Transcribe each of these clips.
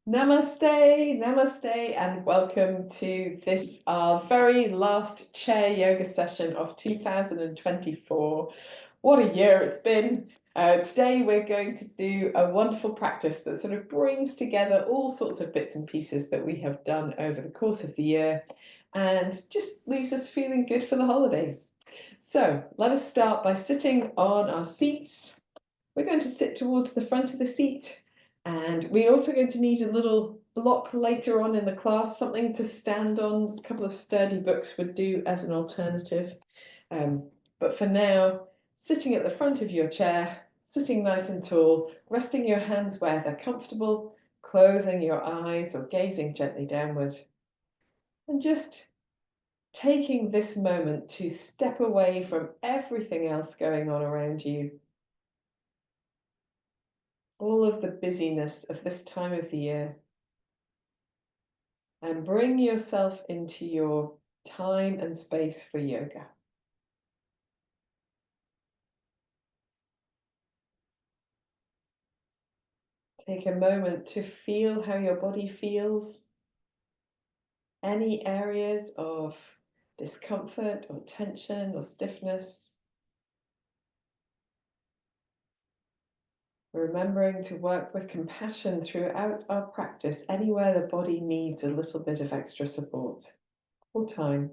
Namaste, namaste, and welcome to this, our very last chair yoga session of 2024. What a year it's been. Today we're going to do a wonderful practice that sort of brings together all sorts of bits and pieces that we have done over the course of the year and just leaves us feeling good for the holidays. So let us start by sitting on our seats. We're going to sit towards the front of the seat, and we're also going to need a little block later on in the class, something to stand on. A couple of sturdy books would do as an alternative. But for now, sitting at the front of your chair, sitting nice and tall, resting your hands where they're comfortable, closing your eyes or gazing gently downward, and just taking this moment to step away from everything else going on around you, all of the busyness of this time of the year, and bring yourself into your time and space for yoga. Take a moment to feel how your body feels, any areas of discomfort or tension or stiffness. Remembering to work with compassion throughout our practice, anywhere the body needs a little bit of extra support or time.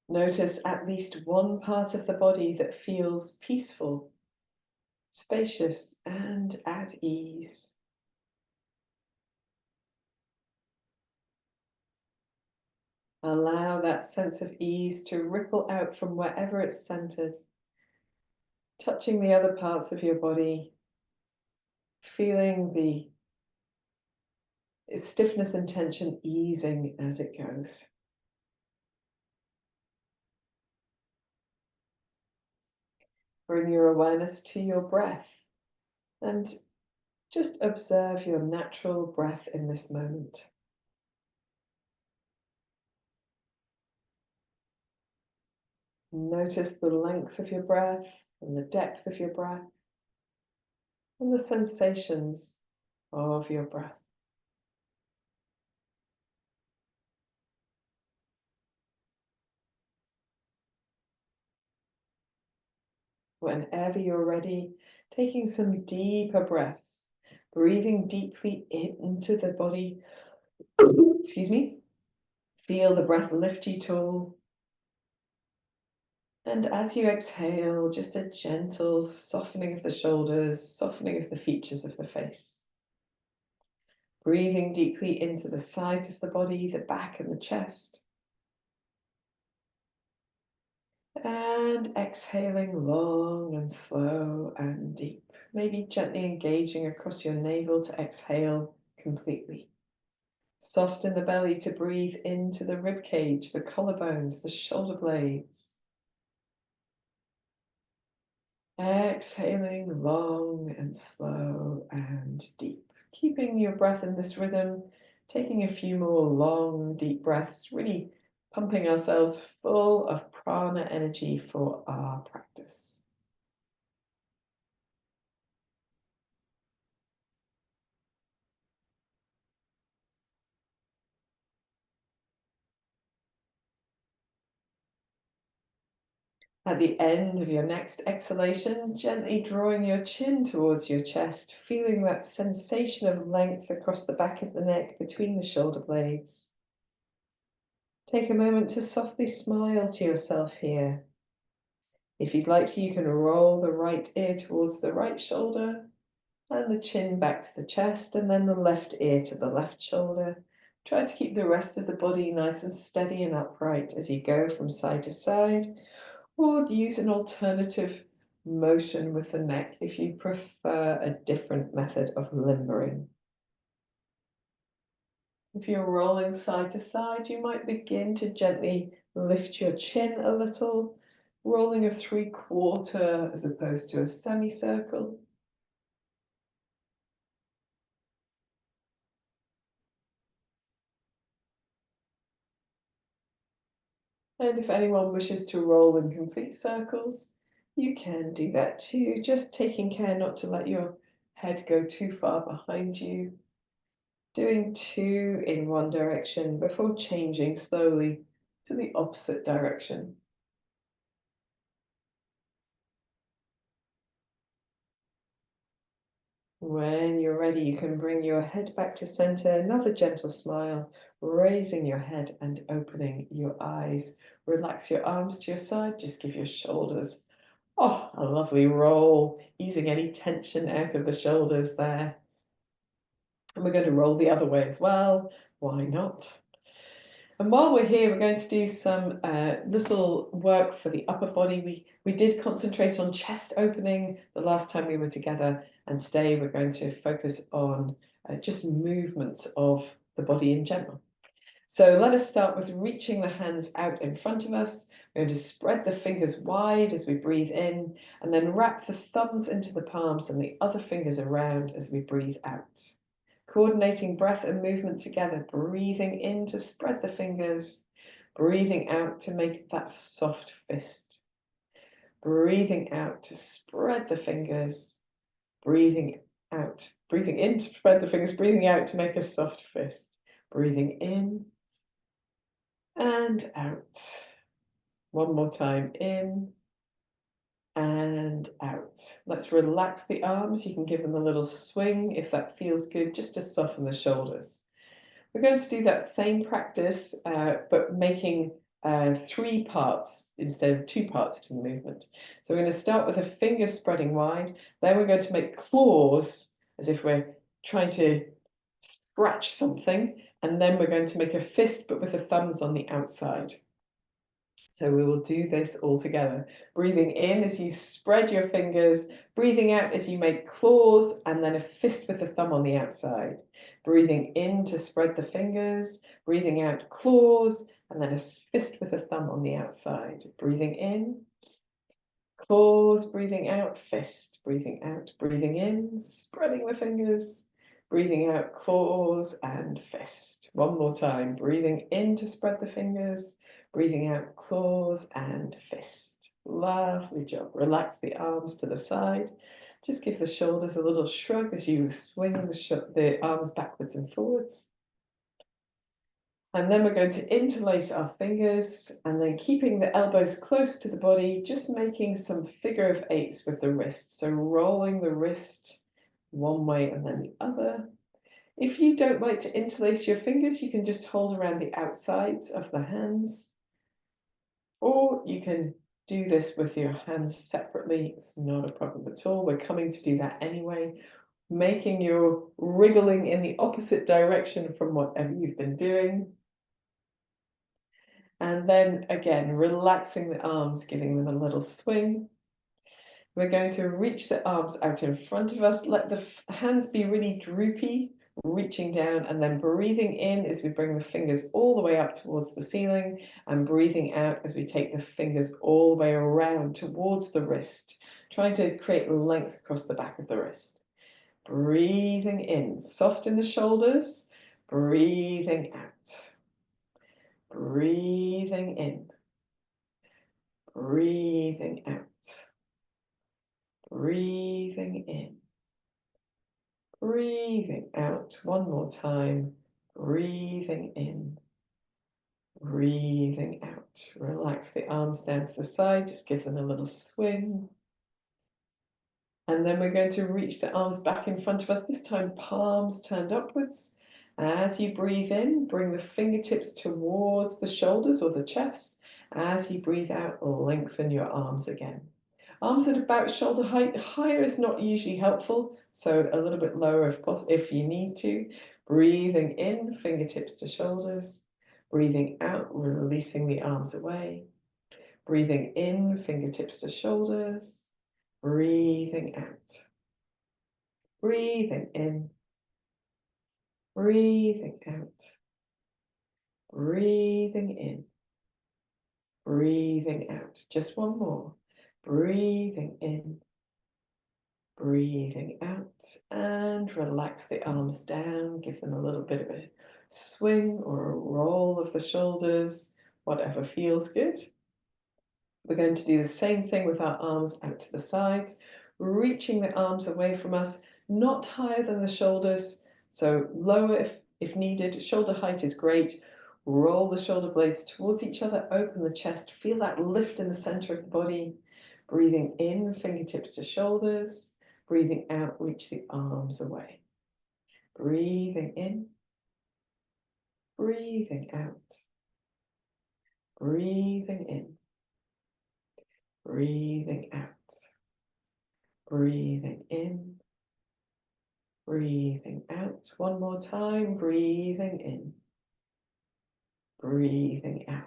Notice at least one part of the body that feels peaceful, spacious, and at ease. Allow that sense of ease to ripple out from wherever it's centered, touching the other parts of your body, feeling the stiffness and tension easing as it goes. Bring your awareness to your breath and just observe your natural breath in this moment. Notice the length of your breath and the depth of your breath and the sensations of your breath. Whenever you're ready, taking some deeper breaths, breathing deeply into the body. Excuse me. Feel the breath lift you tall. And as you exhale, just a gentle softening of the shoulders, softening of the features of the face. Breathing deeply into the sides of the body, the back and the chest. And exhaling long and slow and deep. Maybe gently engaging across your navel to exhale completely. Soften the belly to breathe into the rib cage, the collarbones, the shoulder blades. Exhaling long and slow and deep. Keeping your breath in this rhythm, taking a few more long, deep breaths, really pumping ourselves full of prana energy for our practice. At the end of your next exhalation, gently drawing your chin towards your chest, feeling that sensation of length across the back of the neck between the shoulder blades. Take a moment to softly smile to yourself here. If you'd like to, you can roll the right ear towards the right shoulder and the chin back to the chest, and then the left ear to the left shoulder. Try to keep the rest of the body nice and steady and upright as you go from side to side, or use an alternative motion with the neck if you prefer a different method of limbering. If you're rolling side to side, you might begin to gently lift your chin a little, rolling a 3/4 as opposed to a semicircle. And if anyone wishes to roll in complete circles, you can do that too, just taking care not to let your head go too far behind you. Doing 2 in one direction before changing slowly to the opposite direction. When you're ready, you can bring your head back to center, another gentle smile, raising your head and opening your eyes. Relax your arms to your side, just give your shoulders, a lovely roll, easing any tension out of the shoulders there. And we're going to roll the other way as well. Why not? And while we're here, we're going to do some little work for the upper body. We did concentrate on chest opening the last time we were together, and today we're going to focus on just movements of the body in general. So let us start with reaching the hands out in front of us. We're going to spread the fingers wide as we breathe in, and then wrap the thumbs into the palms and the other fingers around as we breathe out. Coordinating breath and movement together, breathing in to spread the fingers, breathing out to make that soft fist. Breathing out to spread the fingers, breathing out, breathing in to spread the fingers, breathing out to make a soft fist. Breathing in and out. One more time, in and out. Let's relax the arms. You can give them a little swing if that feels good, just to soften the shoulders. We're going to do that same practice, but making 3 parts instead of 2 parts to the movement. So we're going to start with the fingers spreading wide. Then we're going to make claws as if we're trying to scratch something. And then we're going to make a fist, but with the thumbs on the outside. So we will do this all together. Breathing in as you spread your fingers, breathing out as you make claws, and then a fist with the thumb on the outside. Breathing in to spread the fingers, breathing out claws, and then a fist with a thumb on the outside. Breathing in, claws, breathing out, fist, breathing out, breathing in, spreading the fingers, breathing out, claws and fist. One more time, breathing in to spread the fingers, breathing out, claws and fist. Lovely job. Relax the arms to the side. Just give the shoulders a little shrug as you swing the arms backwards and forwards. And then we're going to interlace our fingers and then keeping the elbows close to the body, just making some figure of 8s with the wrist. So rolling the wrist one way and then the other. If you don't like to interlace your fingers, you can just hold around the outsides of the hands. Or you can do this with your hands separately. It's not a problem at all. We're coming to do that anyway. Making your wriggling in the opposite direction from whatever you've been doing. And then again, relaxing the arms, giving them a little swing. We're going to reach the arms out in front of us. Let the hands be really droopy, reaching down and then breathing in as we bring the fingers all the way up towards the ceiling and breathing out as we take the fingers all the way around towards the wrist, trying to create length across the back of the wrist. Breathing in, soften the shoulders, breathing out. Breathing in, breathing out, breathing in, breathing out. One more time, breathing in, breathing out. Relax the arms down to the side, just give them a little swing. And then we're going to reach the arms back in front of us, this time palms turned upwards. As you breathe in, bring the fingertips towards the shoulders or the chest. As you breathe out, lengthen your arms again. Arms at about shoulder height. Higher is not usually helpful, so a little bit lower if you need to. Breathing in, fingertips to shoulders. Breathing out, releasing the arms away. Breathing in, fingertips to shoulders. Breathing out. Breathing in. Breathing out. Breathing in. Breathing out. Just one more. Breathing in. Breathing out. And relax the arms down. Give them a little bit of a swing or a roll of the shoulders, whatever feels good. We're going to do the same thing with our arms out to the sides, reaching the arms away from us, not higher than the shoulders, so lower if needed. Shoulder height is great. Roll the shoulder blades towards each other, open the chest, feel that lift in the center of the body. Breathing in, fingertips to shoulders. Breathing out, reach the arms away. Breathing in, breathing out. Breathing in, breathing out. Breathing in, breathing out. One more time, breathing in, breathing out.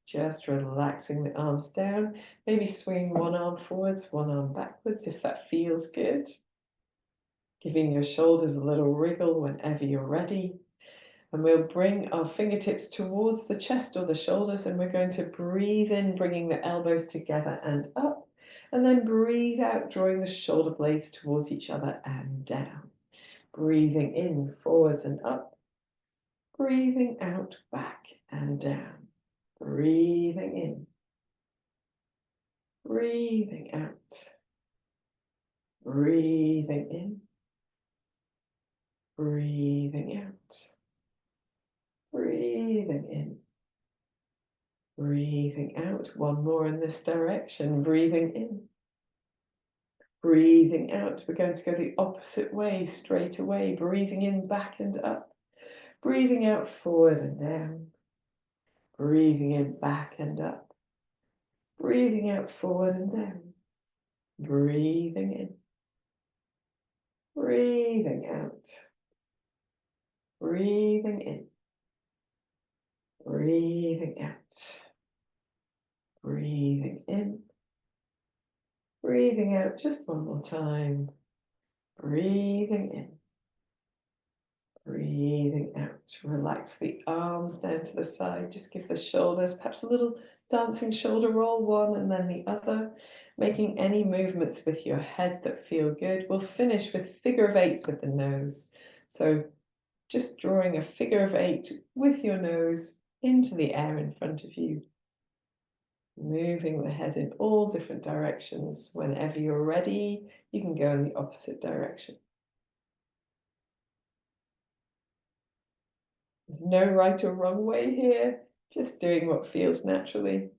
Just relaxing the arms down, maybe swinging one arm forwards, one arm backwards if that feels good. Giving your shoulders a little wriggle whenever you're ready. And we'll bring our fingertips towards the chest or the shoulders, and we're going to breathe in, bringing the elbows together and up, and then breathe out, drawing the shoulder blades towards each other and down. Breathing in, forwards and up. Breathing out, back and down. Breathing in. Breathing out. Breathing in. Breathing out. Breathing in. Breathing out. One more in this direction. Breathing in. Breathing out. We're going to go the opposite way, straight away. Breathing in, back and up. Breathing out, forward and down. Breathing in, back and up. Breathing out, forward and down. Breathing in. Breathing out. Breathing in. Breathing out. Breathing in. Breathing out just one more time. Breathing in. Breathing out. Relax the arms down to the side. Just give the shoulders perhaps a little dancing shoulder roll, one and then the other. Making any movements with your head that feel good. We'll finish with figure of eights with the nose. So just drawing a figure of eight with your nose into the air in front of you. Moving the head in all different directions. Whenever you're ready, you can go in the opposite direction. There's no right or wrong way here, just doing what feels naturally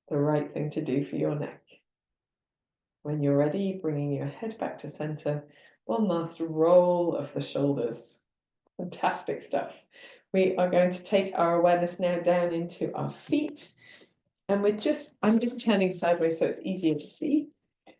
the right thing to do for your neck. When you're ready, bringing your head back to center, one last roll of the shoulders. Fantastic stuff. We are going to take our awareness now down into our feet, and I'm just turning sideways so it's easier to see.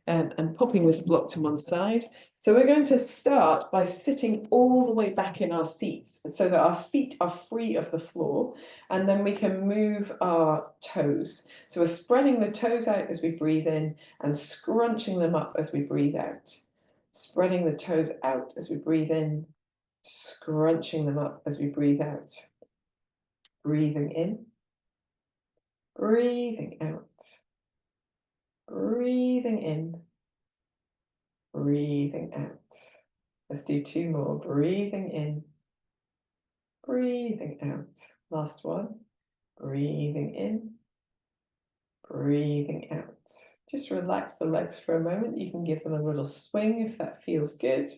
And popping this block to one side. So we're going to start by sitting all the way back in our seats so that our feet are free of the floor, and then we can move our toes. So we're spreading the toes out as we breathe in and scrunching them up as we breathe out. Spreading the toes out as we breathe in, scrunching them up as we breathe out. Breathing in, breathing out. Breathing in, breathing out. Let's do two more. Breathing in, breathing out. Last one. Breathing in, breathing out. Just relax the legs for a moment. You can give them a little swing if that feels good.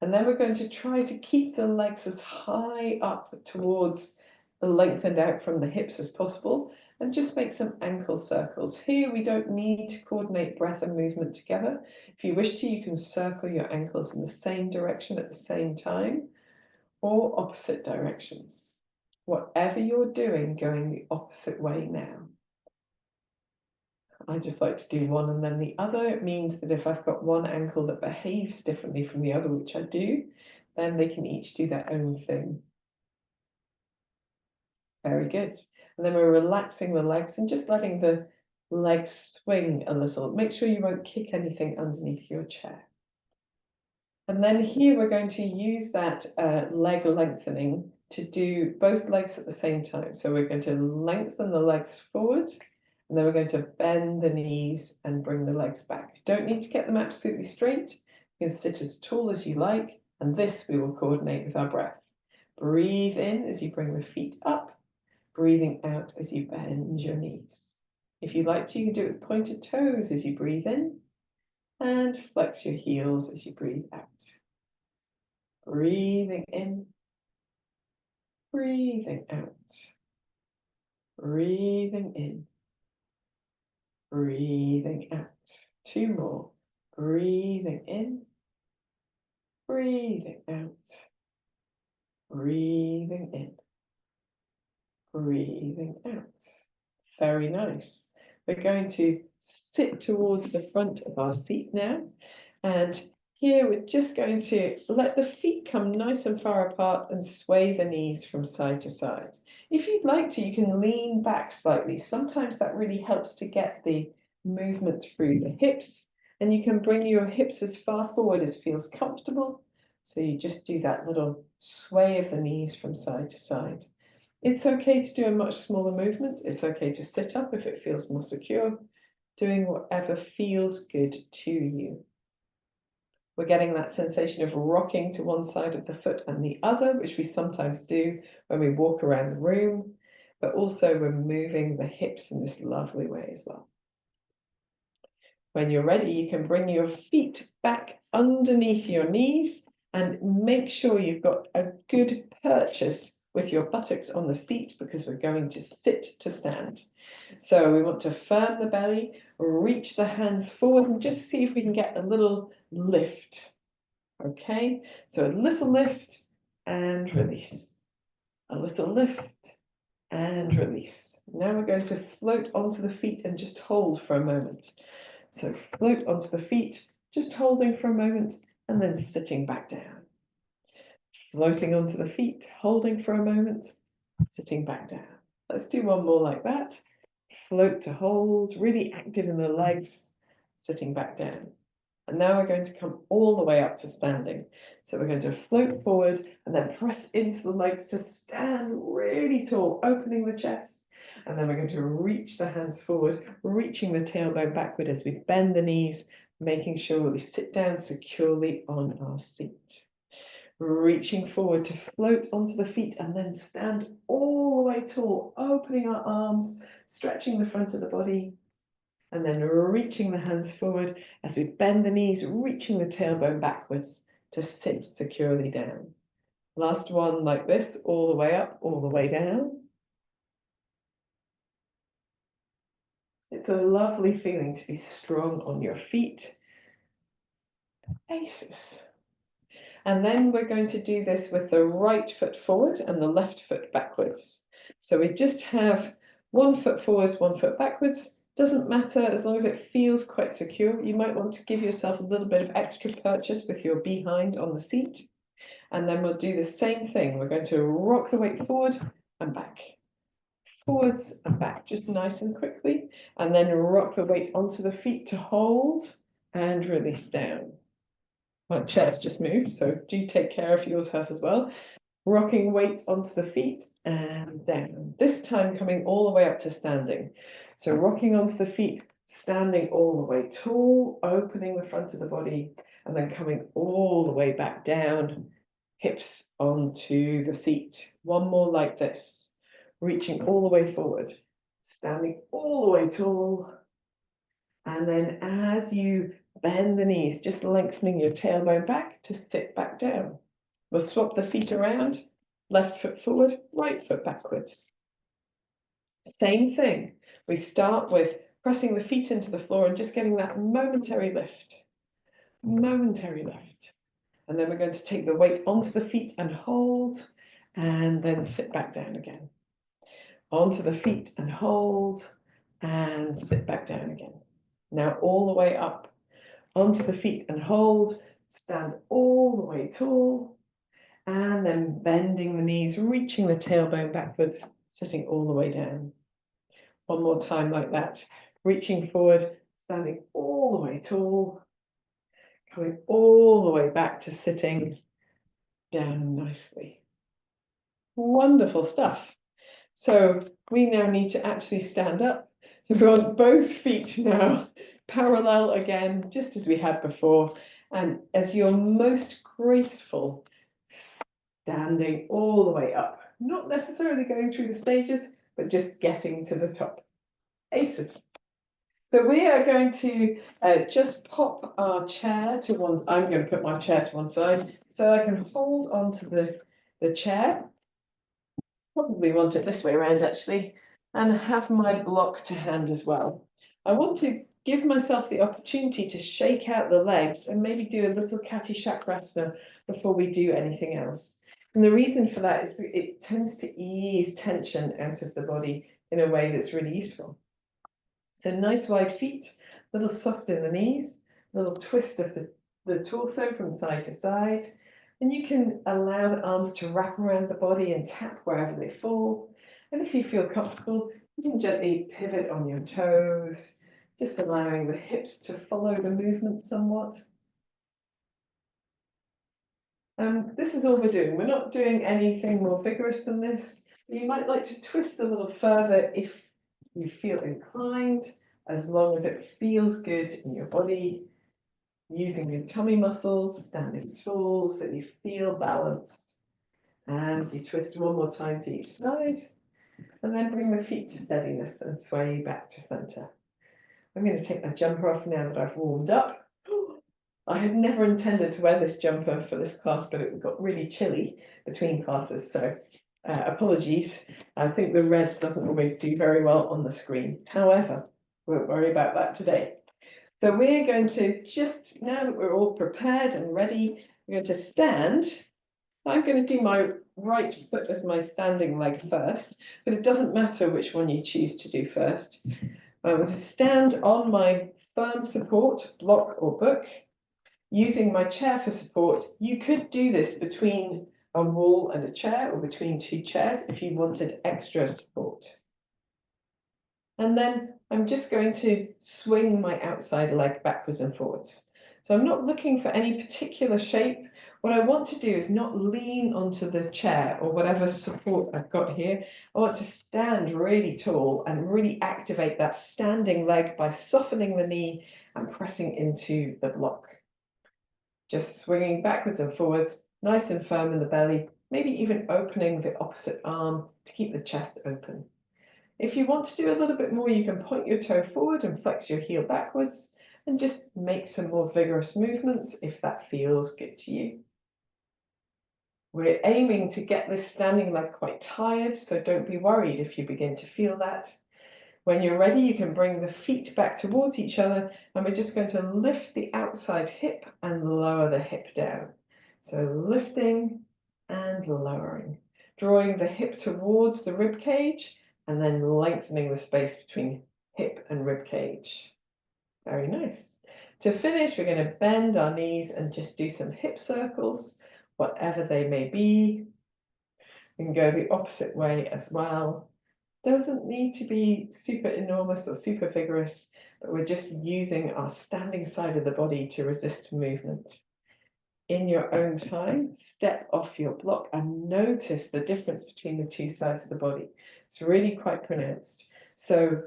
And then we're going to try to keep the legs as high up towards the lengthened out from the hips as possible, and just make some ankle circles. Here we don't need to coordinate breath and movement together. If you wish to, you can circle your ankles in the same direction at the same time, or opposite directions. Whatever you're doing, going the opposite way now. I just like to do one and then the other. It means that if I've got one ankle that behaves differently from the other, which I do, then they can each do their own thing. Very good. And then we're relaxing the legs and just letting the legs swing a little. Make sure you won't kick anything underneath your chair. And then here we're going to use that leg lengthening to do both legs at the same time. So we're going to lengthen the legs forward, and then we're going to bend the knees and bring the legs back. You don't need to get them absolutely straight. You can sit as tall as you like, and this we will coordinate with our breath. Breathe in as you bring the feet up, breathing out as you bend your knees. If you'd like to, you can do it with pointed toes as you breathe in, And flex your heels as you breathe out. Breathing in, breathing out. Breathing in, breathing out. Two more. Breathing in, breathing out. Breathing in, breathing out. Very nice. We're going to sit towards the front of our seat now. And here we're just going to let the feet come nice and far apart and sway the knees from side to side. If you'd like to, you can lean back slightly. Sometimes that really helps to get the movement through the hips. And you can bring your hips as far forward as feels comfortable. So you just do that little sway of the knees from side to side. It's okay to do a much smaller movement. It's okay to sit up if it feels more secure, doing whatever feels good to you. We're getting that sensation of rocking to one side of the foot and the other, which we sometimes do when we walk around the room, but also we're moving the hips in this lovely way as well. When you're ready, you can bring your feet back underneath your knees and make sure you've got a good purchase with your buttocks on the seat because we're going to sit to stand. So we want to firm the belly, reach the hands forward and just see if we can get a little lift. Okay, so a little lift and release. A little lift and release. Now we're going to float onto the feet and just hold for a moment. So float onto the feet, just holding for a moment and then sitting back down. Floating onto the feet, holding for a moment, sitting back down. Let's do one more like that. Float to hold, really active in the legs, sitting back down. And now we're going to come all the way up to standing. So we're going to float forward and then press into the legs to stand really tall, opening the chest. And then we're going to reach the hands forward, reaching the tailbone backward as we bend the knees, making sure that we sit down securely on our seat. Reaching forward to float onto the feet and then stand all the way tall, opening our arms, stretching the front of the body, and then reaching the hands forward as we bend the knees, reaching the tailbone backwards to sit securely down. Last one like this, all the way up, all the way down. It's a lovely feeling to be strong on your feet. Aces. And then we're going to do this with the right foot forward and the left foot backwards. So we just have one foot forwards, one foot backwards. Doesn't matter as long as it feels quite secure. You might want to give yourself a little bit of extra purchase with your behind on the seat. And then we'll do the same thing. We're going to rock the weight forward and back. Forwards and back, just nice and quickly. And then rock the weight onto the feet to hold and release down. My chair's just moved, so do take care if yours has as well. Rocking weight onto the feet and down. This time coming all the way up to standing. So rocking onto the feet, standing all the way tall, opening the front of the body, and then coming all the way back down, hips onto the seat. One more like this. Reaching all the way forward, standing all the way tall, and then as you bend the knees, just lengthening your tailbone back to sit back down. We'll swap the feet around, left foot forward, right foot backwards. Same thing. We start with pressing the feet into the floor and just getting that momentary lift. Momentary lift. And then we're going to take the weight onto the feet and hold, and then sit back down again. Onto the feet and hold, and sit back down again. Now all the way up. Onto the feet and hold, stand all the way tall, and then bending the knees, reaching the tailbone backwards, sitting all the way down. One more time like that, reaching forward, standing all the way tall, coming all the way back to sitting down nicely. Wonderful stuff. So we now need to actually stand up. So we're on both feet now, parallel again, just as we had before. And as you're most graceful, standing all the way up, not necessarily going through the stages, but just getting to the top. Aces. So we are going to just pop our chair to one. I'm going to put my chair to one side so I can hold onto the chair. Probably want it this way around actually, and have my block to hand as well. I want to give myself the opportunity to shake out the legs and maybe do a little Chakrasana before we do anything else. And the reason for that is that it tends to ease tension out of the body in a way that's really useful. So nice wide feet, little soft in the knees, little twist of the torso from side to side. And you can allow the arms to wrap around the body and tap wherever they fall. And if you feel comfortable, you can gently pivot on your toes, just allowing the hips to follow the movement somewhat. This is all we're doing. We're not doing anything more vigorous than this. You might like to twist a little further if you feel inclined, as long as it feels good in your body, using your tummy muscles, standing tall so you feel balanced. And you twist one more time to each side, and then bring the feet to steadiness and sway back to center. I'm going to take my jumper off now that I've warmed up. I had never intended to wear this jumper for this class, but it got really chilly between classes, so apologies. I think the red doesn't always do very well on the screen. However, won't worry about that today. So we're going to just, now that we're all prepared and ready, we're going to stand. I'm going to do my right foot as my standing leg first, but it doesn't matter which one you choose to do first. I'm going to stand on my firm support, block or book, using my chair for support. You could do this between a wall and a chair or between two chairs if you wanted extra support. And then I'm just going to swing my outside leg backwards and forwards. So I'm not looking for any particular shape. What I want to do is not lean onto the chair or whatever support I've got here. I want to stand really tall and really activate that standing leg by softening the knee and pressing into the block. Just swinging backwards and forwards, nice and firm in the belly, maybe even opening the opposite arm to keep the chest open. If you want to do a little bit more, you can point your toe forward and flex your heel backwards and just make some more vigorous movements if that feels good to you. We're aiming to get this standing leg quite tired, so don't be worried if you begin to feel that. When you're ready, you can bring the feet back towards each other, and we're just going to lift the outside hip and lower the hip down. So lifting and lowering, drawing the hip towards the rib cage and then lengthening the space between hip and rib cage. Very nice. To finish, we're going to bend our knees and just do some hip circles, whatever they may be. We can go the opposite way as well. Doesn't need to be super enormous or super vigorous, but we're just using our standing side of the body to resist movement. In your own time, step off your block and notice the difference between the two sides of the body. It's really quite pronounced. So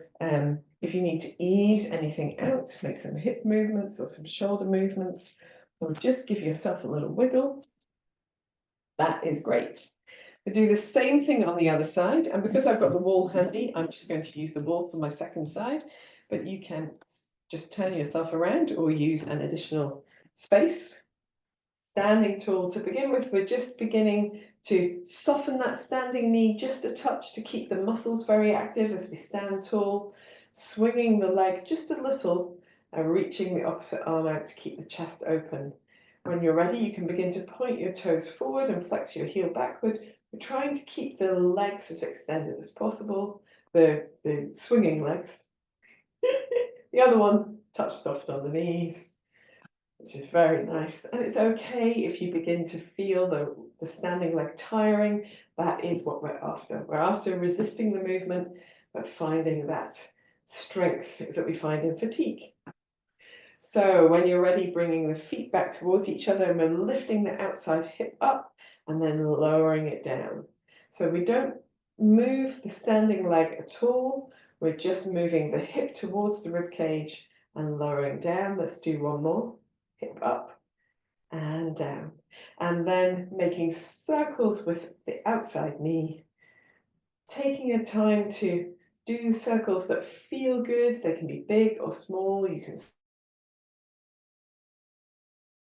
if you need to ease anything out, make some hip movements or some shoulder movements, or just give yourself a little wiggle, that is great. I do the same thing on the other side, and because I've got the wall handy, I'm just going to use the wall for my second side, but you can just turn yourself around or use an additional space. Standing tall to begin with, we're just beginning to soften that standing knee just a touch to keep the muscles very active as we stand tall, swinging the leg just a little and reaching the opposite arm out to keep the chest open. When you're ready, you can begin to point your toes forward and flex your heel backward. We're trying to keep the legs as extended as possible, the swinging legs. The other one, touch soft on the knees, which is very nice. And it's okay if you begin to feel the standing leg tiring. That is what we're after. We're after resisting the movement, but finding that strength that we find in fatigue. So when you're ready, bringing the feet back towards each other, and we're lifting the outside hip up and then lowering it down. So we don't move the standing leg at all. We're just moving the hip towards the rib cage and lowering down. Let's do one more. Hip up and down. And then making circles with the outside knee. Taking a time to do circles that feel good. They can be big or small. You can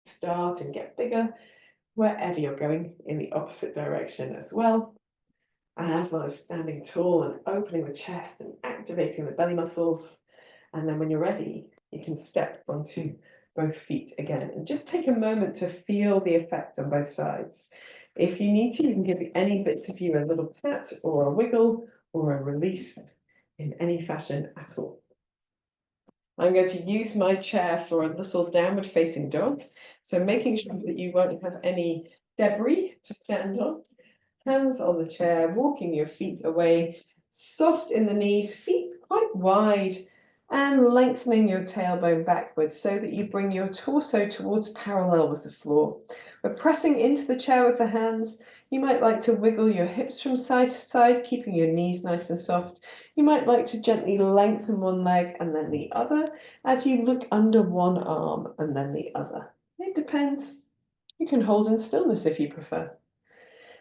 start and get bigger wherever you're going in the opposite direction as well as standing tall and opening the chest and activating the belly muscles. And then when you're ready, you can step onto both feet again and just take a moment to feel the effect on both sides. If you need to, you can give any bits of you a little pat or a wiggle or a release in any fashion at all. I'm going to use my chair for a little downward facing dog. So making sure that you won't have any debris to stand on. Hands on the chair, walking your feet away, soft in the knees, feet quite wide, and lengthening your tailbone backwards so that you bring your torso towards parallel with the floor. We're pressing into the chair with the hands. You might like to wiggle your hips from side to side, keeping your knees nice and soft. You might like to gently lengthen one leg and then the other as you look under one arm and then the other. It depends. You can hold in stillness if you prefer.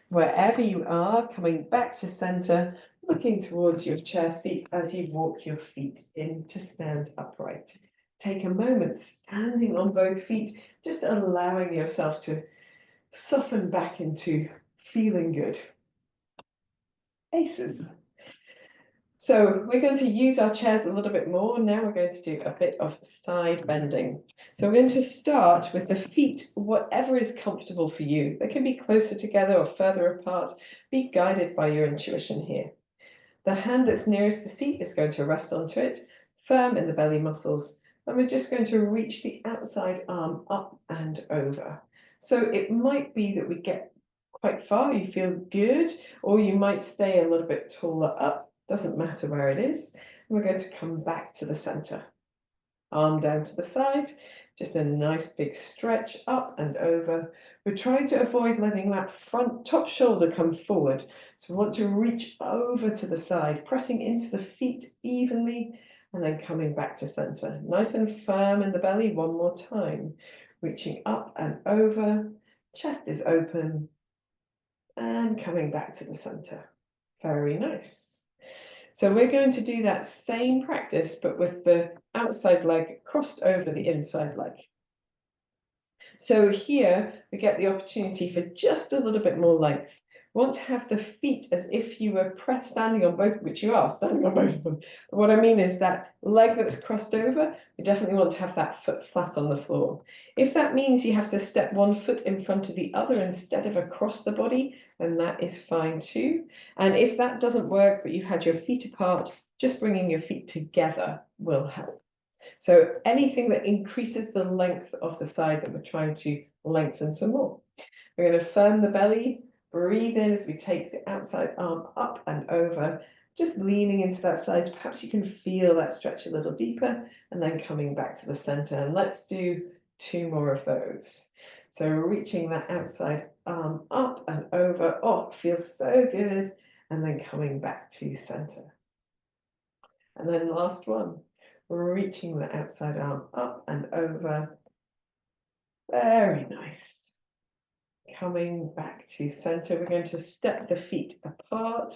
Wherever you are, coming back to center, looking towards your chair seat as you walk your feet in to stand upright. Take a moment standing on both feet, just allowing yourself to soften back into feeling good. Aces. So we're going to use our chairs a little bit more. Now we're going to do a bit of side bending. So we're going to start with the feet, whatever is comfortable for you. They can be closer together or further apart. Be guided by your intuition here. The hand that's nearest the seat is going to rest onto it, firm in the belly muscles. And we're just going to reach the outside arm up and over. So it might be that we get quite far, you feel good, or you might stay a little bit taller up. Doesn't matter where it is. And we're going to come back to the center. Arm down to the side, just a nice big stretch up and over. We're trying to avoid letting that front top shoulder come forward. So we want to reach over to the side, pressing into the feet evenly, and then coming back to center. Nice and firm in the belly, one more time. Reaching up and over, chest is open, and coming back to the center. Very nice. So we're going to do that same practice, but with the outside leg crossed over the inside leg. So here we get the opportunity for just a little bit more length. We want to have the feet as if you were standing on both, which you are standing on both of them. But what I mean is that leg that's crossed over, we definitely want to have that foot flat on the floor. If that means you have to step one foot in front of the other instead of across the body, then that is fine too. And if that doesn't work, but you've had your feet apart, just bringing your feet together will help. So anything that increases the length of the side that we're trying to lengthen some more. We're going to firm the belly, breathe in as we take the outside arm up and over, just leaning into that side. Perhaps you can feel that stretch a little deeper, and then coming back to the center. And let's do 2 more of those. So reaching that outside arm up and over. Oh, it feels so good. And then coming back to center. And then last one. Reaching the outside arm up and over. Very nice. Coming back to center, we're going to step the feet apart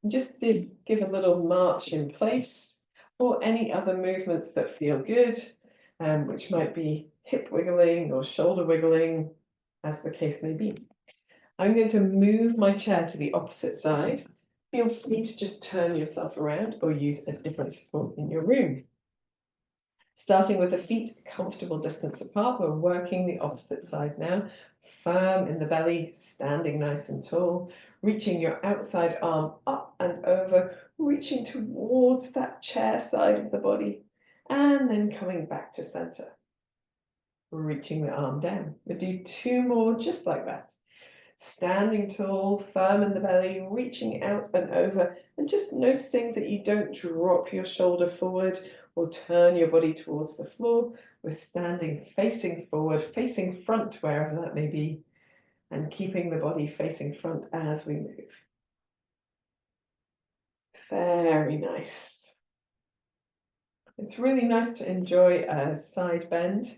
and just give a little march in place, or any other movements that feel good, which might be hip wiggling or shoulder wiggling, as the case may be. I'm going to move my chair to the opposite side. Feel free to just turn yourself around or use a different support in your room. Starting with the feet a comfortable distance apart, we're working the opposite side now. Firm in the belly, standing nice and tall, reaching your outside arm up and over, reaching towards that chair side of the body, and then coming back to center. Reaching the arm down. We'll do 2 more just like that. Standing tall, firm in the belly, reaching out and over, and just noticing that you don't drop your shoulder forward or turn your body towards the floor. We're standing facing forward, facing front, wherever that may be, and keeping the body facing front as we move. Very nice. It's really nice to enjoy a side bend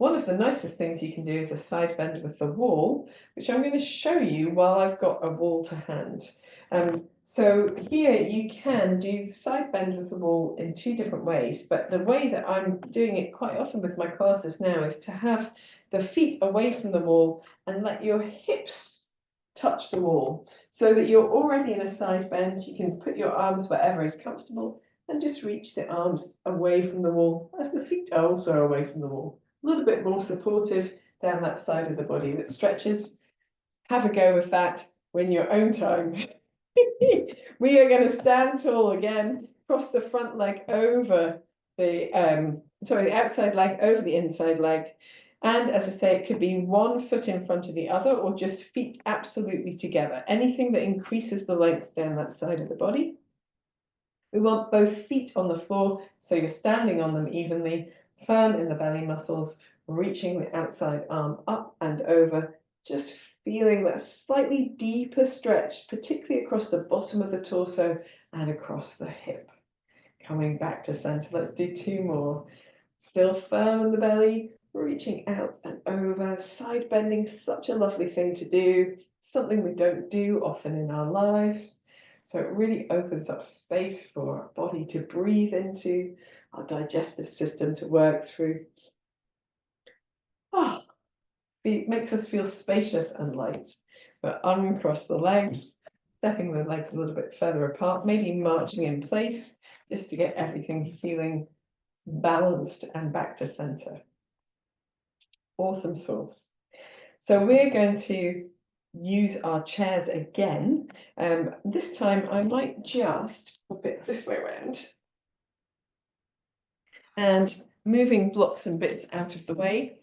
one of the nicest things you can do is a side bend with the wall, which I'm going to show you while I've got a wall to hand. So here you can do the side bend with the wall in two different ways, but the way that I'm doing it quite often with my classes now is to have the feet away from the wall and let your hips touch the wall so that you're already in a side bend. You can put your arms wherever is comfortable and just reach the arms away from the wall as the feet are also away from the wall. A little bit more supportive down that side of the body that stretches. Have a go with that when your own time. We are going to stand tall again, cross the front leg over the outside leg over the inside leg. And as I say, it could be one foot in front of the other or just feet absolutely together. Anything that increases the length down that side of the body. We want both feet on the floor, so you're standing on them evenly, firm in the belly muscles, reaching the outside arm up and over, just feeling that slightly deeper stretch, particularly across the bottom of the torso and across the hip. Coming back to center. Let's do two more. Still firm in the belly, reaching out and over. Side bending, such a lovely thing to do, something we don't do often in our lives. So it really opens up space for our body to breathe into, our digestive system to work through. It makes us feel spacious and light. But uncross the legs, stepping the legs a little bit further apart, maybe marching in place, just to get everything feeling balanced and back to center. Awesome sauce. So we're going to use our chairs again. This time I might just pop it this way around and moving blocks and bits out of the way.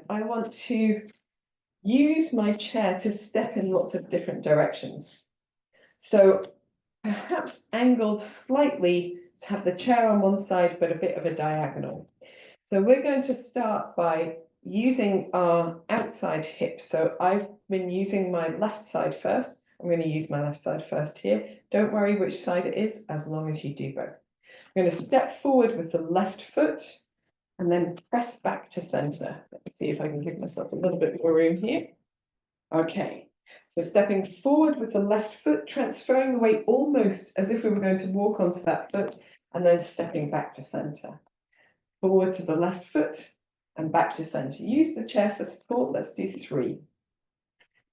I want to use my chair to step in lots of different directions. So perhaps angled slightly to have the chair on one side, but a bit of a diagonal. So we're going to start by using our outside hip. So I've been using my left side first. I'm going to use my left side first here. Don't worry which side it is, as long as you do both. I'm going to step forward with the left foot and then press back to center. Let me see if I can give myself a little bit more room here. Okay, so stepping forward with the left foot, transferring the weight almost as if we were going to walk onto that foot, and then stepping back to center. Forward to the left foot and back to center. Use the chair for support. Let's do 3.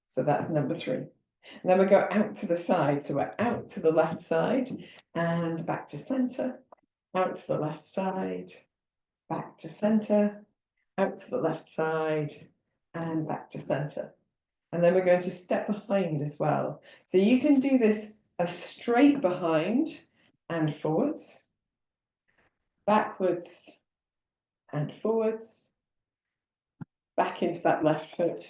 So that's number 3. And then we go out to the side. So we're out to the left side and back to center, out to the left side, back to center, out to the left side and back to center. And then we're going to step behind as well. So you can do this a straight behind and forwards, backwards and forwards, back into that left foot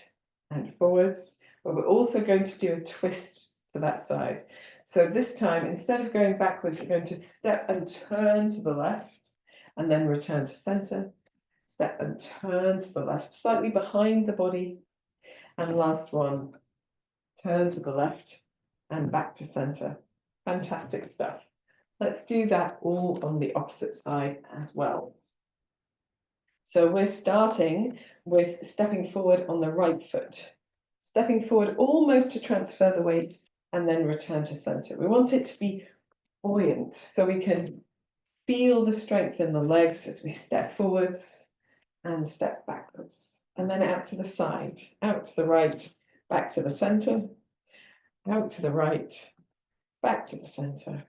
and forwards. But we're also going to do a twist to that side. So this time, instead of going backwards, you're going to step and turn to the left and then return to center. Step and turn to the left, slightly behind the body. And last one, turn to the left and back to center. Fantastic stuff. Let's do that all on the opposite side as well. So we're starting with stepping forward on the right foot. Stepping forward almost to transfer the weight and then return to center. We want it to be buoyant so we can feel the strength in the legs as we step forwards and step backwards. And then out to the side, out to the right, back to the center, out to the right, back to the center,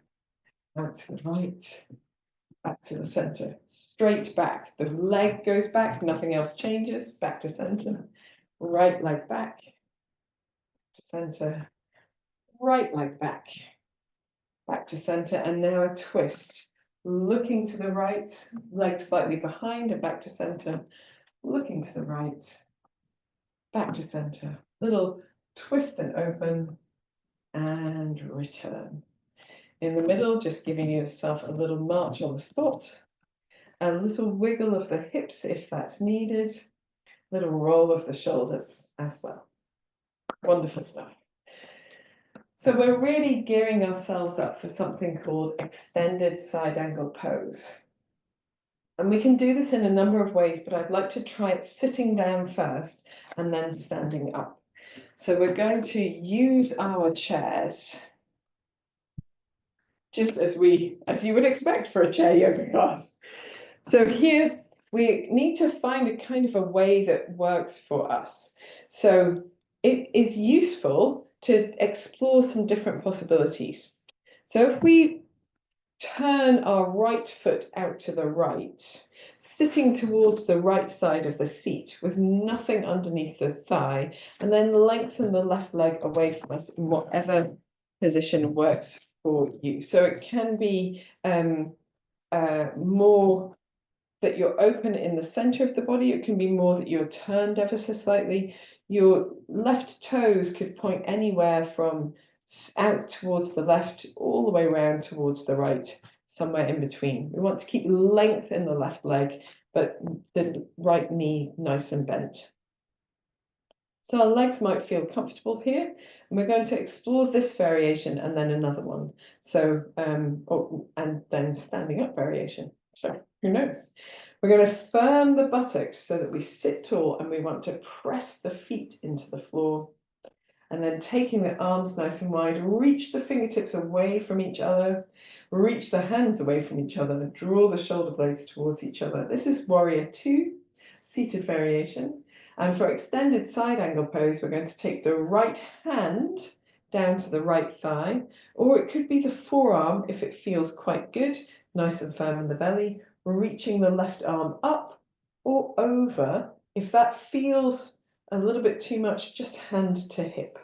out to the right, back to the center, straight back. The leg goes back, nothing else changes, back to center, right leg back, to center, right leg back, back to center, and now a twist. Looking to the right, leg slightly behind and back to center, looking to the right, back to center, little twist and open, and return. In the middle, just giving yourself a little march on the spot, a little wiggle of the hips if that's needed, little roll of the shoulders as well. Wonderful stuff. So we're really gearing ourselves up for something called extended side angle pose. And we can do this in a number of ways, but I'd like to try it sitting down first and then standing up. So we're going to use our chairs just as you would expect for a chair yoga class. So here we need to find a kind of a way that works for us. So it is useful to explore some different possibilities. So if we turn our right foot out to the right, sitting towards the right side of the seat with nothing underneath the thigh, and then lengthen the left leg away from us in whatever position works for you. So it can be more that you're open in the center of the body. It can be more that you're turned ever so slightly. Your left toes could point anywhere from out towards the left all the way around towards the right, somewhere in between. We want to keep length in the left leg, but the right knee nice and bent. So our legs might feel comfortable here, and we're going to explore this variation and then another one. So, and then standing up variation. So who knows? We're going to firm the buttocks so that we sit tall, and we want to press the feet into the floor. And then taking the arms nice and wide, reach the fingertips away from each other, reach the hands away from each other, and draw the shoulder blades towards each other. This is Warrior 2, seated variation. And for extended side angle pose, we're going to take the right hand down to the right thigh, or it could be the forearm if it feels quite good, nice and firm in the belly, reaching the left arm up or over. If that feels a little bit too much, just hand to hip.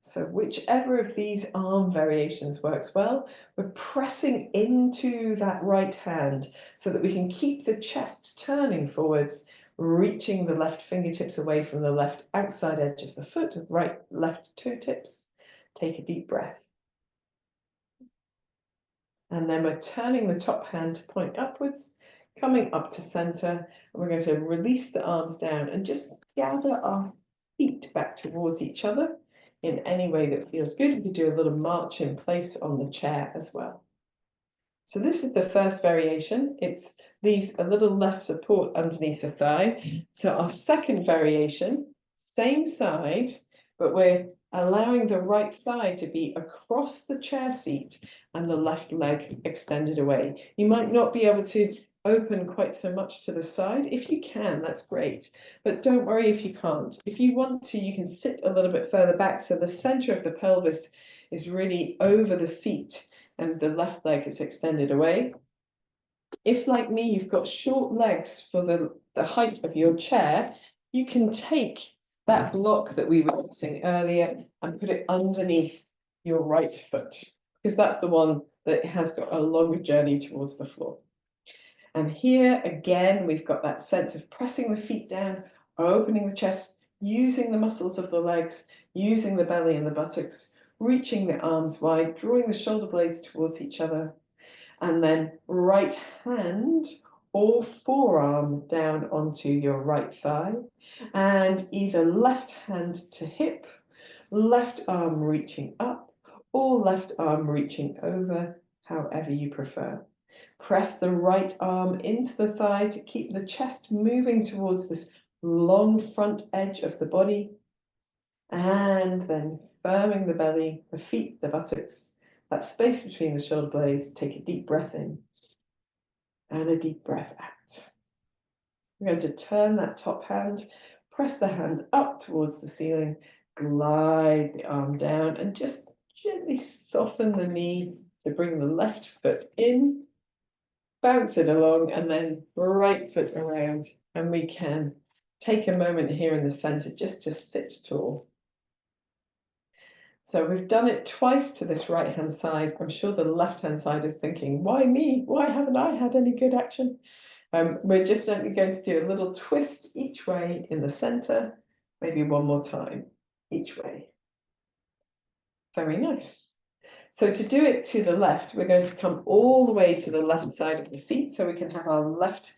So whichever of these arm variations works well, we're pressing into that right hand so that we can keep the chest turning forwards, reaching the left fingertips away from the left outside edge of the foot, right left toe tips. Take a deep breath. And then we're turning the top hand to point upwards, coming up to center, and we're going to release the arms down and just gather our feet back towards each other in any way that feels good. We could do a little march in place on the chair as well. So this is the first variation. It leaves a little less support underneath the thigh. So our second variation, same side, but we're allowing the right thigh to be across the chair seat and the left leg extended away. You might not be able to open quite so much to the side. If you can, that's great. But don't worry if you can't. If you want to, you can sit a little bit further back so the center of the pelvis is really over the seat and the left leg is extended away. If, like me, you've got short legs for the height of your chair, you can take that block that we were using earlier and put it underneath your right foot, because that's the one that has got a longer journey towards the floor. And here again, we've got that sense of pressing the feet down, opening the chest, using the muscles of the legs, using the belly and the buttocks, reaching the arms wide, drawing the shoulder blades towards each other, and then right hand or forearm down onto your right thigh, and either left hand to hip, left arm reaching up, or left arm reaching over, however you prefer. Press the right arm into the thigh to keep the chest moving towards this long front edge of the body, and then firming the belly, the feet, the buttocks, that space between the shoulder blades. Take a deep breath in and a deep breath out. We're going to turn that top hand, press the hand up towards the ceiling, glide the arm down, and just gently soften the knee to bring the left foot in, bounce it along, and then right foot around. And we can take a moment here in the center just to sit tall. So we've done it twice to this right-hand side. I'm sure the left-hand side is thinking, why me? Why haven't I had any good action? We're just only going to do a little twist each way in the center, maybe one more time each way. Very nice. So to do it to the left, we're going to come all the way to the left side of the seat so we can have our left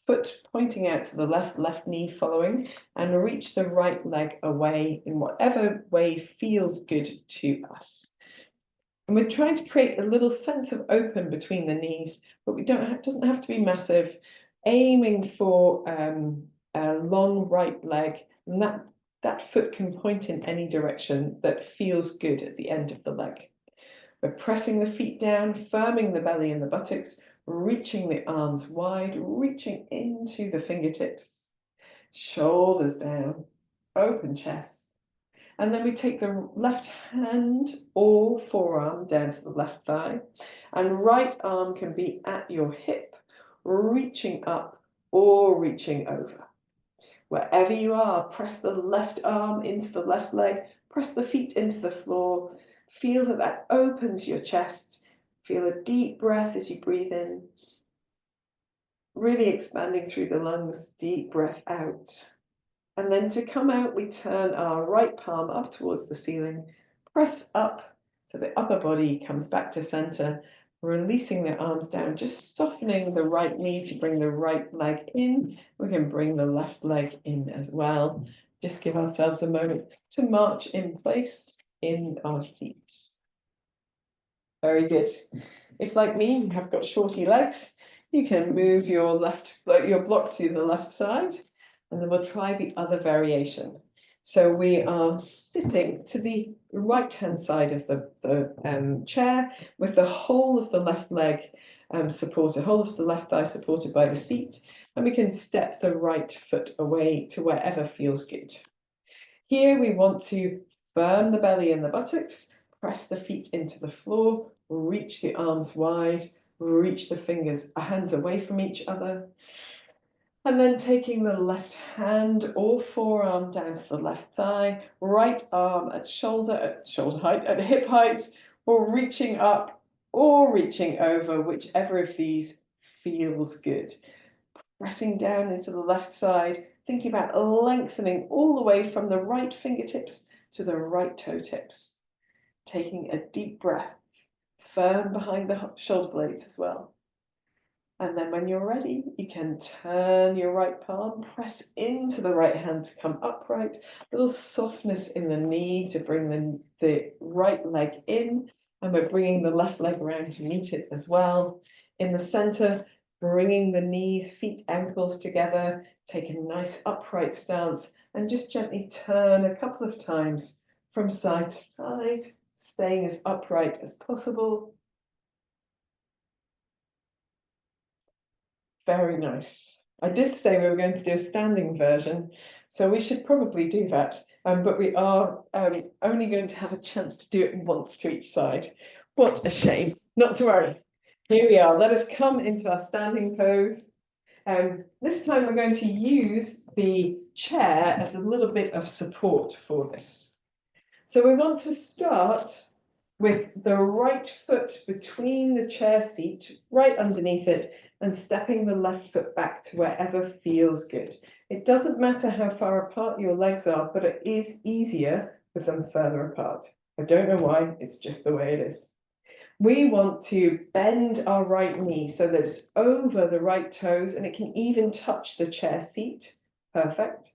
foot pointing out to the left, left knee following, and reach the right leg away in whatever way feels good to us. And we're trying to create a little sense of open between the knees, but we don't have, doesn't have to be massive. Aiming for a long right leg, and that foot can point in any direction that feels good at the end of the leg. We're pressing the feet down, firming the belly and the buttocks, reaching the arms wide, reaching into the fingertips, shoulders down, open chest. And then we take the left hand or forearm down to the left thigh, and right arm can be at your hip, reaching up or reaching over. Wherever you are, press the left arm into the left leg, press the feet into the floor. Feel that that opens your chest. Feel a deep breath as you breathe in, really expanding through the lungs, deep breath out. And then to come out, we turn our right palm up towards the ceiling, press up so the upper body comes back to center, releasing the arms down, just softening the right knee to bring the right leg in. We can bring the left leg in as well. Just give ourselves a moment to march in place in our seats. Very good. If, like me, you have got shorty legs, you can move your block to the left side, and then we'll try the other variation. So we are sitting to the right-hand side of the chair with the whole of the left leg supported, whole of the left thigh supported by the seat, and we can step the right foot away to wherever feels good. Here we want to firm the belly and the buttocks, press the feet into the floor, reach the arms wide, reach the hands away from each other. And then taking the left hand or forearm down to the left thigh, right arm at shoulder height, at hip height, or reaching up or reaching over, whichever of these feels good. Pressing down into the left side, thinking about lengthening all the way from the right fingertips to the right toe tips. Taking a deep breath, firm behind the shoulder blades as well. And then when you're ready, you can turn your right palm, press into the right hand to come upright, a little softness in the knee to bring the right leg in, and we're bringing the left leg around to meet it as well. In the center, bringing the knees, feet, ankles together, take a nice upright stance, and just gently turn a couple of times from side to side, staying as upright as possible. Very nice. I did say we were going to do a standing version, so we should probably do that. But we are only going to have a chance to do it once to each side. What a shame. Not to worry. Here we are. Let us come into our standing pose. This time we're going to use the chair as a little bit of support for this. So we want to start with the right foot between the chair seat, right underneath it, and stepping the left foot back to wherever feels good. It doesn't matter how far apart your legs are, but it is easier with them further apart. I don't know why, it's just the way it is. We want to bend our right knee so that it's over the right toes and it can even touch the chair seat. Perfect.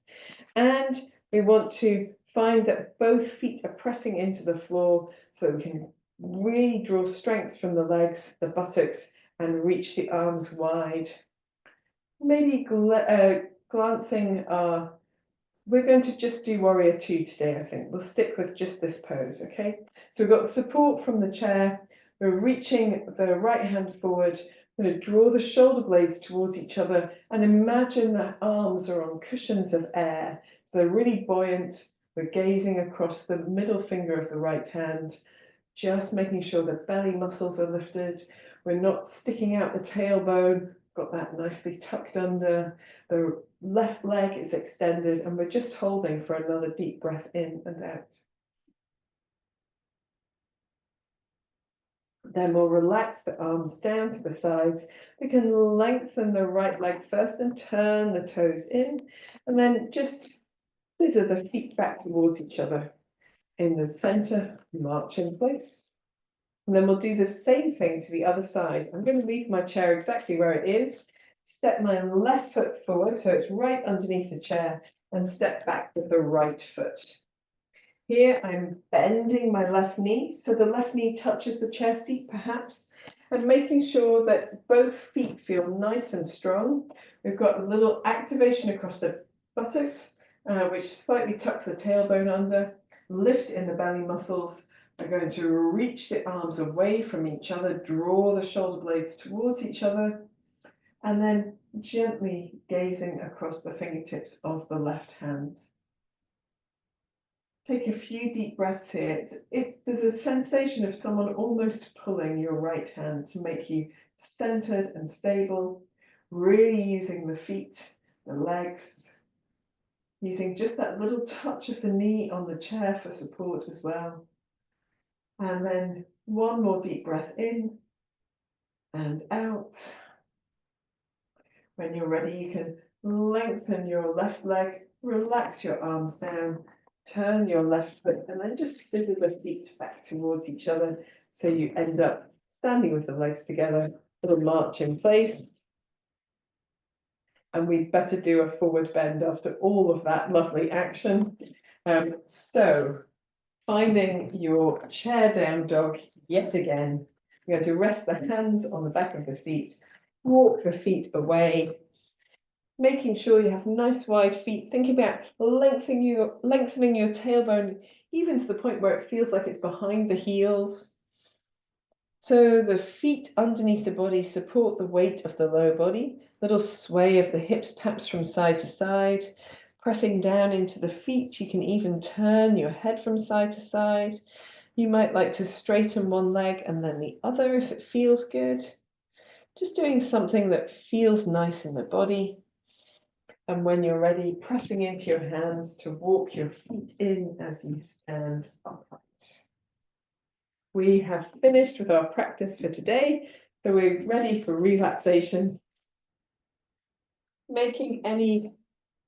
And we want to find that both feet are pressing into the floor so that we can really draw strength from the legs, the buttocks, and reach the arms wide. Maybe glancing, we're going to just do warrior two today, I think. We'll stick with just this pose, okay? So we've got support from the chair. We're reaching the right hand forward. We're going to draw the shoulder blades towards each other and imagine that arms are on cushions of air. So they're really buoyant. We're gazing across the middle finger of the right hand, just making sure the belly muscles are lifted. We're not sticking out the tailbone, got that nicely tucked under. The left leg is extended, and we're just holding for another deep breath in and out. Then we'll relax the arms down to the sides. We can lengthen the right leg first and turn the toes in, and then just scissor the feet back towards each other. In the center, march in place. And then we'll do the same thing to the other side. I'm going to leave my chair exactly where it is, step my left foot forward so it's right underneath the chair, and step back with the right foot. Here I'm bending my left knee, so the left knee touches the chair seat perhaps, and making sure that both feet feel nice and strong. We've got a little activation across the buttocks, which slightly tucks the tailbone under, lift in the belly muscles. We're going to reach the arms away from each other, draw the shoulder blades towards each other, and then gently gazing across the fingertips of the left hand. Take a few deep breaths here. There's a sensation of someone almost pulling your right hand to make you centered and stable, really using the feet, the legs, using just that little touch of the knee on the chair for support as well. And then one more deep breath in and out. When you're ready, you can lengthen your left leg, relax your arms down, turn your left foot, and then just scissor the feet back towards each other so you end up standing with the legs together, little march in place. And we'd better do a forward bend after all of that lovely action. So finding your chair down dog yet again. You're going to rest the hands on the back of the seat, walk the feet away, making sure you have nice wide feet. Think about lengthening your tailbone, even to the point where it feels like it's behind the heels. So the feet underneath the body support the weight of the lower body. Little sway of the hips, perhaps from side to side. Pressing down into the feet, you can even turn your head from side to side. You might like to straighten one leg and then the other if it feels good. Just doing something that feels nice in the body. And when you're ready, pressing into your hands to walk your feet in as you stand upright. We have finished with our practice for today, so we're ready for relaxation. Making any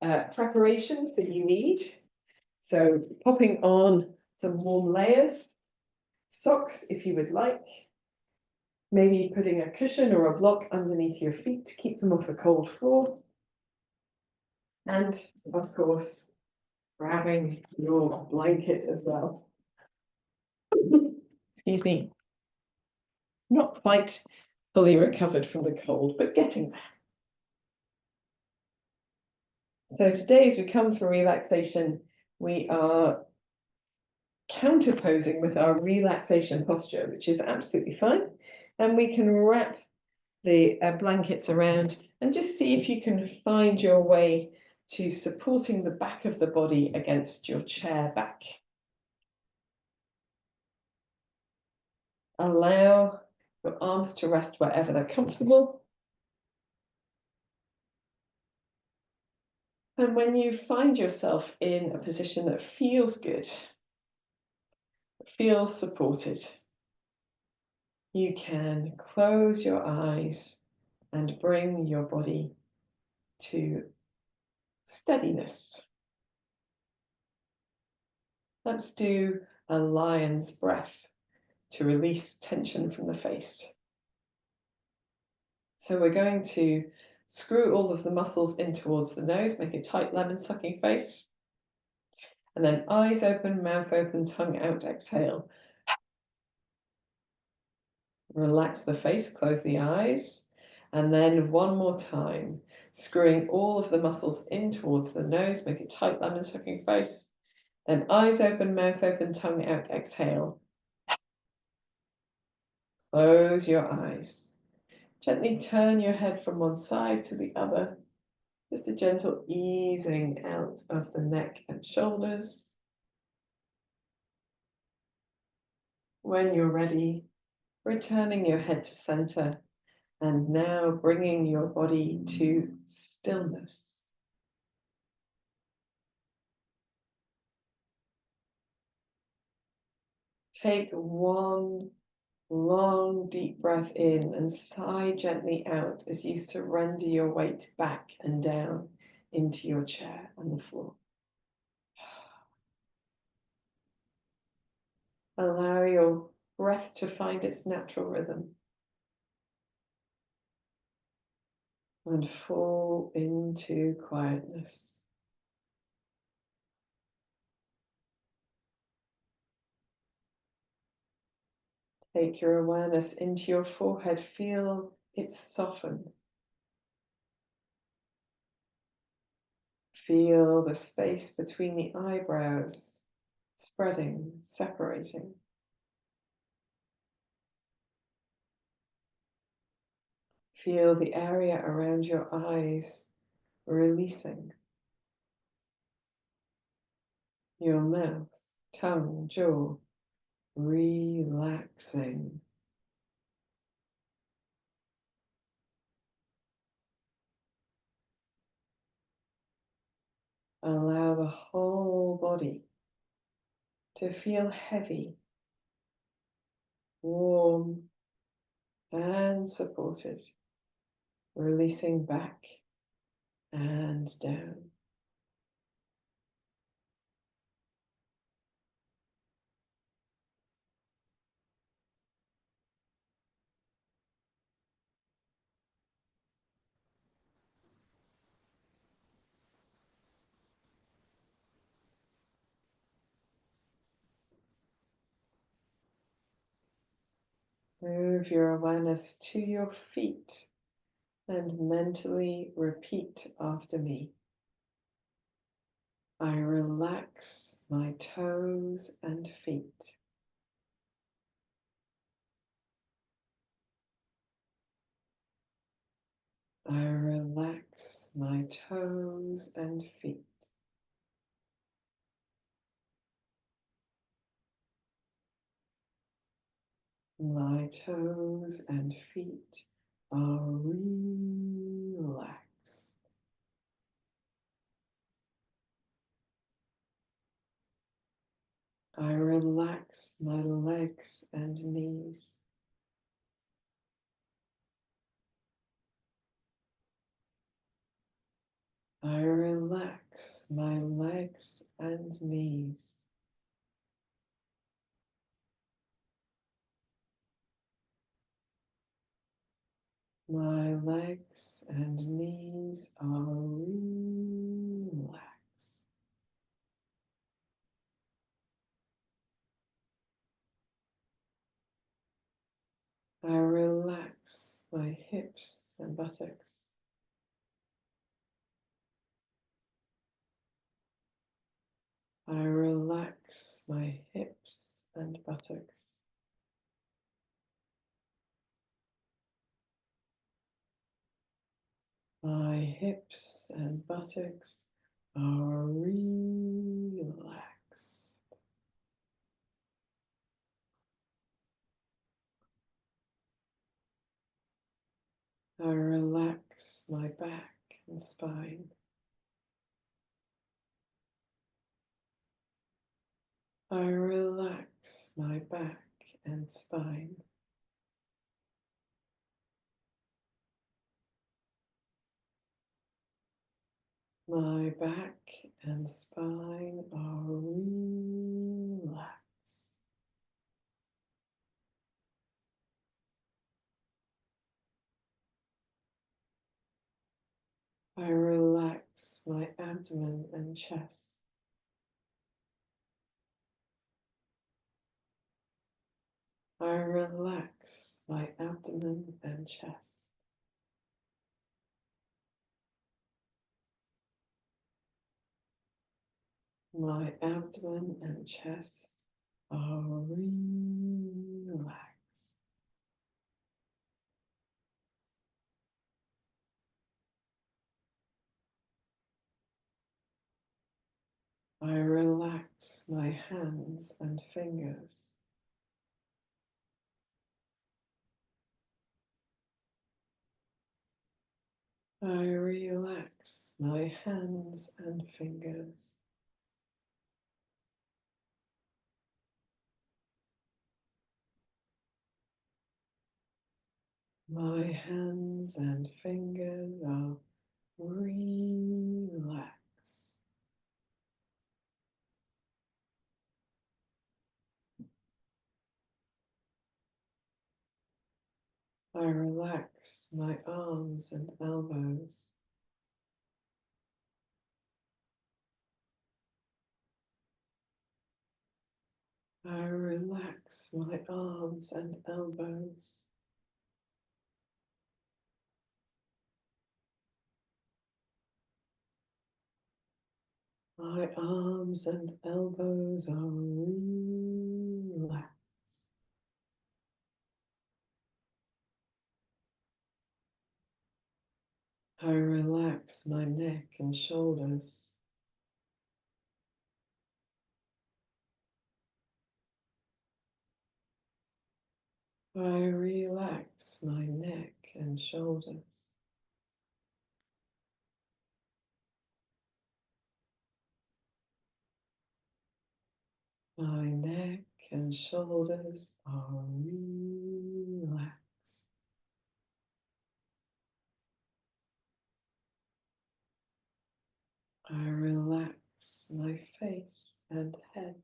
preparations that you need. So popping on some warm layers, socks if you would like, maybe putting a cushion or a block underneath your feet to keep them off a cold floor. And of course, grabbing your blanket as well. Excuse me. Not quite fully recovered from the cold, but getting there. So today, as we come for relaxation, we are counterposing with our relaxation posture, which is absolutely fine. And we can wrap the blankets around and just see if you can find your way to supporting the back of the body against your chair back. Allow your arms to rest wherever they're comfortable. And when you find yourself in a position that feels good, feels supported, you can close your eyes and bring your body to steadiness. Let's do a lion's breath to release tension from the face. So we're going to screw all of the muscles in towards the nose, make a tight lemon sucking face. And then eyes open, mouth open, tongue out, exhale. Relax the face, close the eyes. And then one more time, screwing all of the muscles in towards the nose, make a tight lemon sucking face. Then eyes open, mouth open, tongue out, exhale. Close your eyes. Gently turn your head from one side to the other. Just a gentle easing out of the neck and shoulders. When you're ready, returning your head to center and now bringing your body to stillness. Take one long deep breath in and sigh gently out as you surrender your weight back and down into your chair on the floor. Allow your breath to find its natural rhythm and fall into quietness. Take your awareness into your forehead. Feel it soften. Feel the space between the eyebrows spreading, separating. Feel the area around your eyes releasing. Your mouth, tongue, jaw relaxing. Allow the whole body to feel heavy, warm, and supported, releasing back and down. Move your awareness to your feet and mentally repeat after me. I relax my toes and feet. I relax my toes and feet. My toes and feet are relaxed. I relax my legs and knees. I relax my legs and knees. My legs and knees are relaxed. I relax my hips and buttocks. I relax my hips and buttocks. My hips and buttocks are relaxed. I relax my back and spine. I relax my back and spine. My back and spine are relaxed. I relax my abdomen and chest. I relax my abdomen and chest. My abdomen and chest are relaxed. I relax my hands and fingers. I relax my hands and fingers. My hands and fingers are relaxed. I relax my arms and elbows. I relax relax my arms and elbows. My arms and elbows are relaxed. I relax my neck and shoulders. I relax my neck and shoulders. My neck and shoulders are relaxed. I relax my face and head.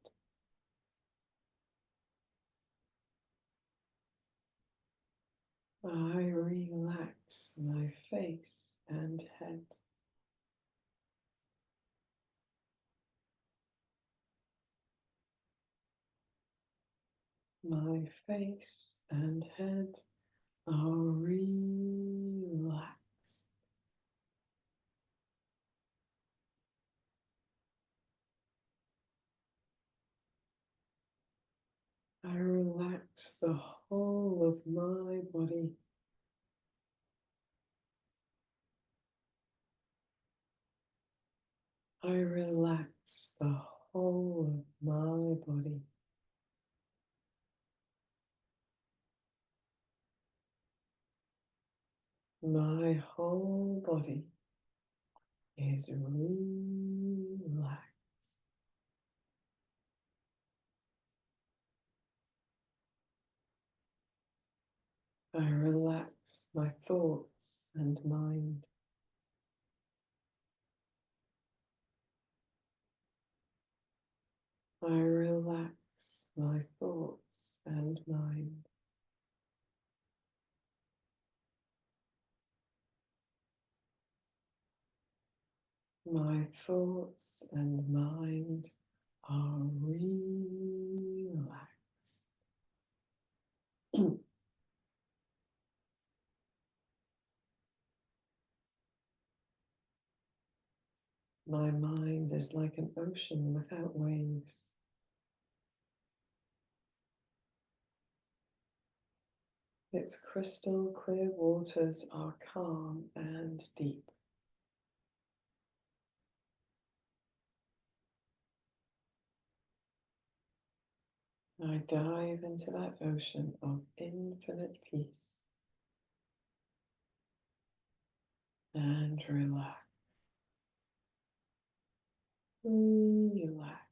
I relax my face and head. My face and head are relaxed. I relax the whole of my body. I relax the whole of my body. My whole body is relaxed. I relax my thoughts and mind. I relax my thoughts and mind. My thoughts and mind are relaxed. My mind is like an ocean without waves. Its crystal clear waters are calm and deep. I dive into that ocean of infinite peace and relax. Relax.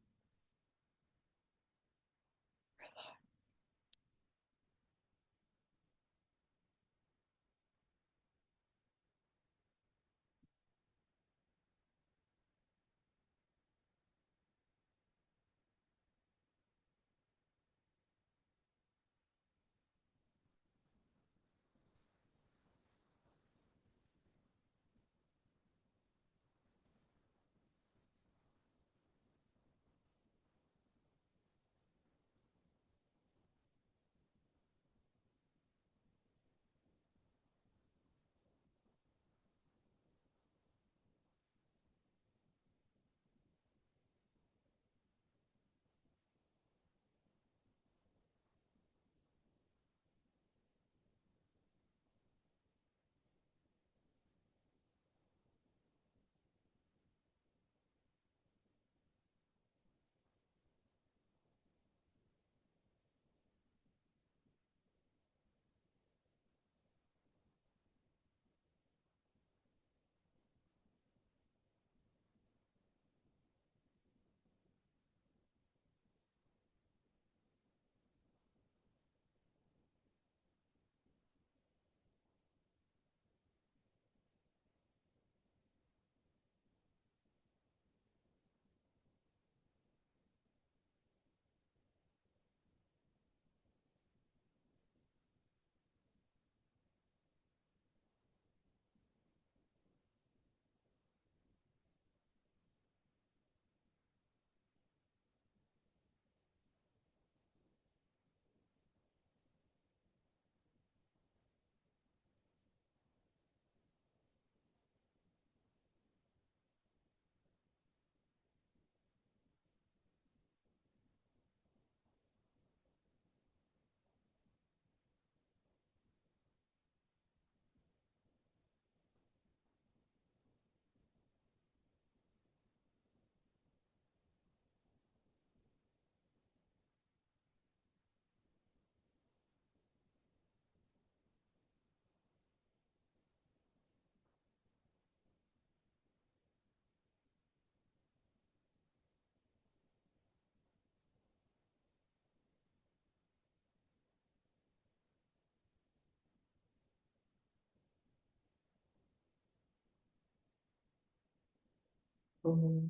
Mm.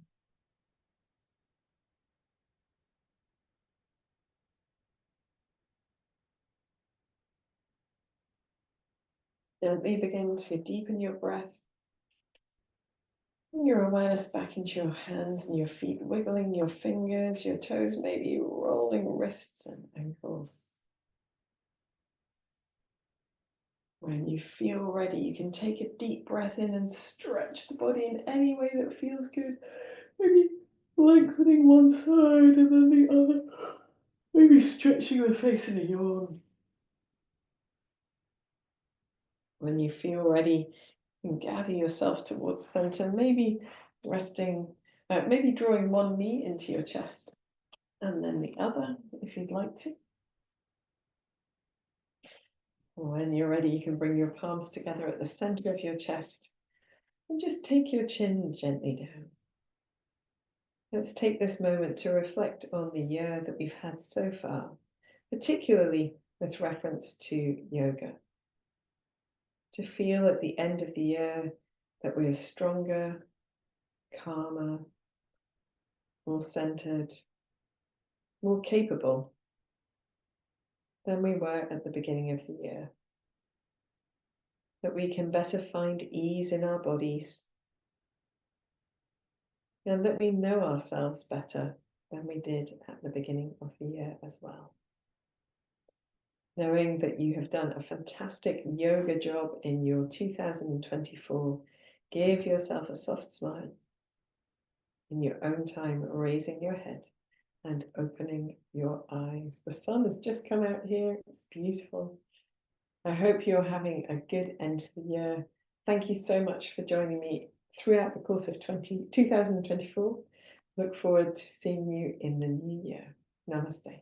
Gently begin to deepen your breath. Bring your awareness back into your hands and your feet, wiggling your fingers, your toes, maybe rolling wrists and ankles. When you feel ready, you can take a deep breath in and stretch the body in any way that feels good. Maybe lengthening one side and then the other. Maybe stretching the face in a yawn. When you feel ready, you can gather yourself towards center, maybe resting, maybe drawing one knee into your chest and then the other, if you'd like to. When you're ready, you can bring your palms together at the center of your chest and just take your chin gently down. Let's take this moment to reflect on the year that we've had so far, particularly with reference to yoga. To feel at the end of the year that we are stronger, calmer, more centered, more capable than we were at the beginning of the year. That we can better find ease in our bodies, and that we know ourselves better than we did at the beginning of the year as well. Knowing that you have done a fantastic yoga job in your 2024, give yourself a soft smile in your own time, raising your head and opening your eyes. The sun has just come out here. It's beautiful. I hope you're having a good end to the year. Thank you so much for joining me throughout the course of 2024. Look forward to seeing you in the new year. Namaste.